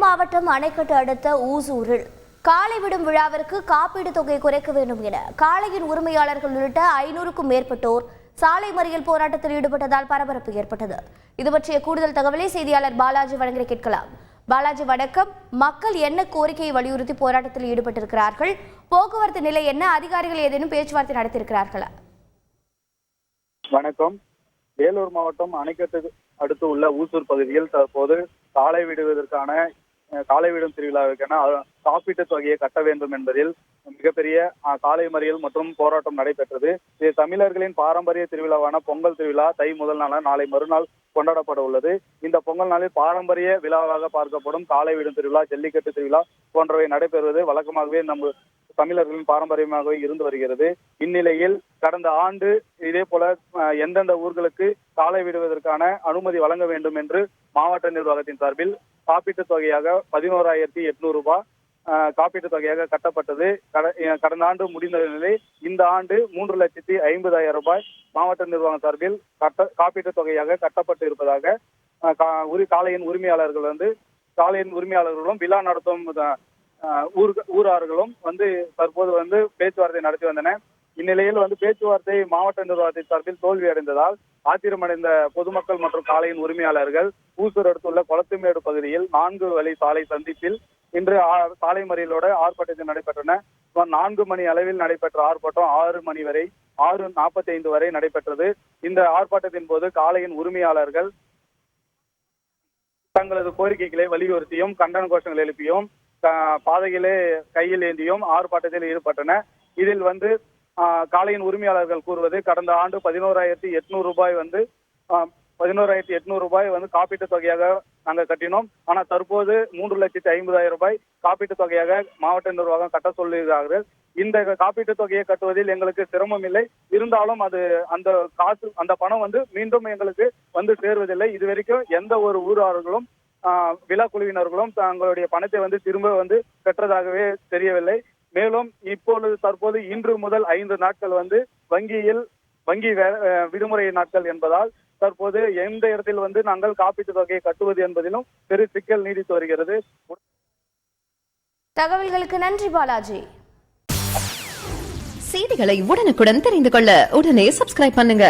மாவட்டம் அணைக்கட்டு அடுத்த ஊசூரில் காளை விடும் விழாவிற்கு காப்பீடு தொகை குறைக்க வேண்டும் என காளையின் உரிமையாளர்கள் உள்ளிட்ட 500க்கும் மேற்பட்டோர் சாலை மறியல் போராட்டத்தில் ஈடுபட்டதால் பரபரப்பு ஏற்பட்டது. இது பற்றிய கூடுதல் தகவலை செய்தியாளர் பாலாஜி வழங்க கேட்கலாம். பாலாஜி வணக்கம். மக்கள் என்ன கோரிக்கையை வலியுறுத்தி போராட்டத்தில் ஈடுபட்டிருக்கிறார்கள்? போக்குவரத்து நிலை என்ன? அதிகாரிகள் ஏதேனும் பேச்சுவார்த்தை நடத்தியிருக்கிறார்களா? வணக்கம். வேலூர் மாவட்டம் அணைக்கட்டு அடுத்து உள்ள ஊசூர் பகுதியில் தற்போது காளை விடும் திருவிழாவுக்கான காப்பீட்டு தொகையை கட்ட வேண்டும் என்பதில் மிகப்பெரிய காளை மறியல் மற்றும் போராட்டம் நடைபெற்றது. இது தமிழர்களின் பாரம்பரிய திருவிழாவான பொங்கல் திருவிழா தை முதல் நாள் நாளை மறுநாள் கொண்டாடப்பட உள்ளது. இந்த பொங்கல் நாளில் பாரம்பரிய விழாவாக பார்க்கப்படும் காளை விடும் திருவிழா, ஜல்லிக்கட்டு திருவிழா போன்றவை நடைபெறுவது வழக்கமாகவே நம்ம தமிழர்களின் பாரம்பரியமாகவே இருந்து வருகிறது. இந்நிலையில் கடந்த ஆண்டு இதே போல எந்தெந்த ஊர்களுக்கு காளை விடுவதற்கான அனுமதி வழங்க வேண்டும் என்று மாவட்ட நிர்வாகத்தின் சார்பில் காப்பீட்டு தொகையாக 11,800 ரூபாய் காப்பீட்டு தொகையாக கட்டப்பட்டது. கடந்த ஆண்டு முடிந்த நிலை இந்த ஆண்டு 3,50,000 ரூபாய் மாவட்ட நிர்வாகம் சார்பில் காப்பீட்டு தொகையாக கட்டப்பட்டு இருப்பதாக காளையின் உரிமையாளர்களும் விழா நடத்தும் ஊரார்களும் தற்போது பேச்சுவார்த்தை நடத்தி வந்தன. இந்நிலையில் பேச்சுவார்த்தை மாவட்ட நிர்வாகத்தின் சார்பில் தோல்வி அடைந்ததால் ஆத்திரமடைந்த பொதுமக்கள் மற்றும் காளையின் உரிமையாளர்கள் ஊசூர் அடுத்துள்ள கொளத்துமேடு பகுதியில் 4 வழி சாலை சந்திப்பில் இன்று சாலை மறியலோட ஆர்ப்பாட்டத்தில் நடைபெற்றன. 4 மணி அளவில் நடைபெற்ற ஆர்ப்பாட்டம் 6 மணி வரை 6:45 வரை நடைபெற்றது. இந்த ஆர்ப்பாட்டத்தின் போது காளையின் உரிமையாளர்கள் தங்களது கோரிக்கைகளை வலியுறுத்தியும் கண்டன கோஷங்கள் எழுப்பியும் பாதையிலே கையில் ஏந்தியும் ஆர்ப்பாட்டத்தில் ஈடுபட்டன. இதில் காளையின் உரிமையாளர்கள் கூறுவது கடந்த ஆண்டு 11,800 ரூபாய் 11,800 ரூபாய் காப்பீட்டு தொகையாக நாங்கள் கட்டினோம். ஆனால் தற்போது 3,50,000 ரூபாய் காப்பீட்டு தொகையாக மாவட்ட நிர்வாகம் கட்ட சொல்லுகிறார்கள். இந்த காப்பீட்டு தொகையை கட்டுவதில் எங்களுக்கு சிரமம் இல்லை. இருந்தாலும் அந்த பணம் மீண்டும் எங்களுக்கு சேருவதில்லை. இதுவரைக்கும் எந்த ஒரு ஊரார்களும் விழா குழுவினர்களும் தங்களுடைய பணத்தை திரும்ப பெற்றதாகவே தெரியவில்லை. மேலும் தற்போது இன்று முதல் 5 நாட்கள் வங்கி விடுமுறை நாட்கள் என்பதால் தற்போது எந்த இடத்தில் நாங்கள் காப்பீட்டு தொகையை கட்டுவது என்பதிலும் பெரு சிக்கல் நீடித்து வருகிறது. தகவல்களுக்கு நன்றி பாலாஜி. செய்திகளை உடனுக்குடன் தெரிந்து கொள்ள உடனே சப்ஸ்கிரைப் பண்ணுங்க.